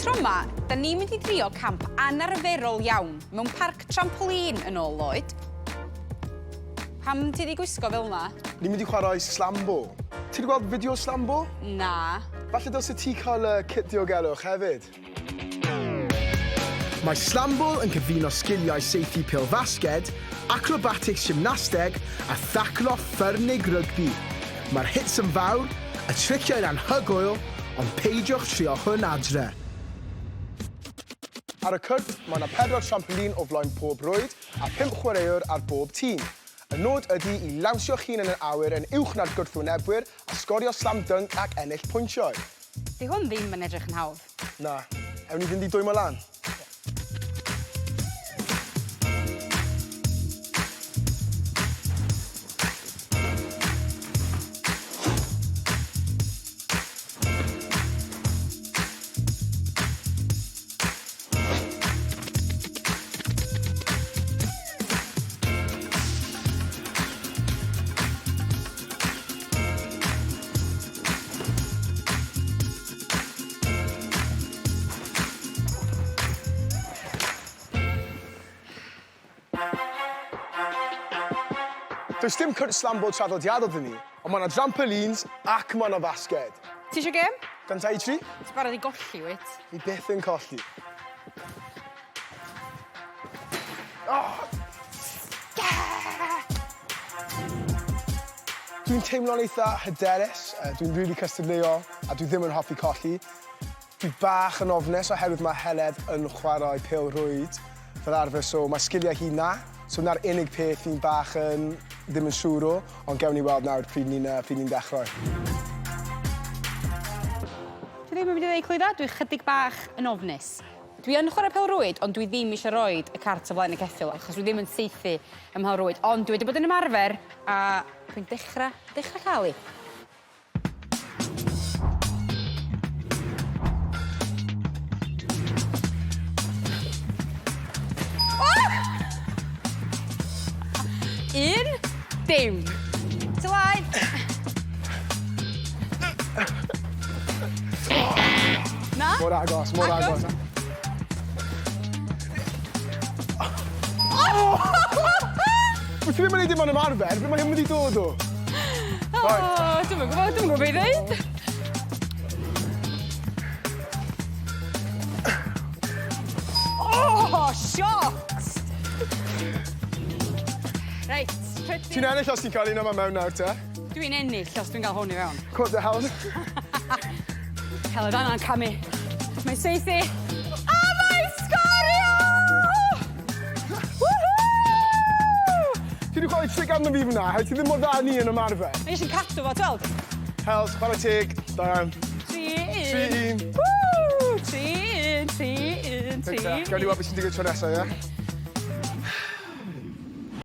Tro yma, da ni'n mynd I drio camp anarferol iawn mewn parc trampolin yn ôl Lloyd. Pam ti di gwisgo fel yna? Ni'n mynd I chwarae Slamball. Ti wedi gweld fideo Slamball? Na. Falle dylse ti cael kit diogelwch hefyd. Mae Slamball yn cyfuno sgiliau saethu pêl-fasged, acrobatics gymnasteg a thaclo ffyrnig rygbi. Mae'r hits yn fawr, y triciau'n anhygoel, ond peidiwch trio hwn adre. Ar y cwrt, mae yna 4 trampolin o flaen pob rwyd a 5 chwaraewr ar bob tîm. Y nod ydy I lawnsio'ch hun yn yr awyr yn uwch na'r gwrthwynebwyr a sgorio slam dunk ac ennill pwyntiau. Di hwn ddim yn edrych yn hawdd. Na, ewn ni fynd I dwymo lan. Does dim cwrt Slamball traddodiadol dyn ni, ond mae yna trampolins ac mae yna fasged. Ti eisiau gêm? Ganta I tri? Ti barod I golli, wyt? Ni byth yn colli. Oh. Dwi'n teimlo'n eitha hyderus, dwi'n rili cystadleuol, a dwi ddim yn hoffi colli. Dwi bach yn ofnus oherwydd mae Heledd yn chwarae pêl-rwyd fel arfer, so mae sgiliau hi na. So na'r unig peth ni'n bach yn ddim yn siŵr o, ond gewn ni weld nawr pryd ni'n dechrau. Dwi ddim yn mynd I ddeud clwydda, dwi chydig bach yn ofnus. Dwi yn chwarae pêl-rwyd, ond dwi ddim eisiau rhoi y cart o flaen y ceffyl, achos dwi ddim yn saethu ym mhêl-rwyd. Ond dwi wedi bod yn ymarfer, a dwi'n dechrau cael I. Un, dim. Ti laen. Na? Mor agos, mor agos. Wyt ti ddim yn neud dim ond ymarfer, beth mae hyn wedi dod o? Dwi'm yn gwybod be I ddeud. Siocs! Reit, Ti'n ennill os ti'n cael un yma mewn nawr, te? Dwi'n ennill os dwi'n cael hwn I fewn. Cwrt y Heledd. Heledd anna'n camu. Mae saethu. A mae sgorio! Ti wedi chwarae tric arno fi fyna, ti ddim mor dda ni yn ymarfer. Mae eisiau cadw fo, tweld? Heledd, chwarae teg, da iawn. 3-1. 3-1. 3-1. Gawn ni weld beth sy'n digwydd tro nesaf, ie?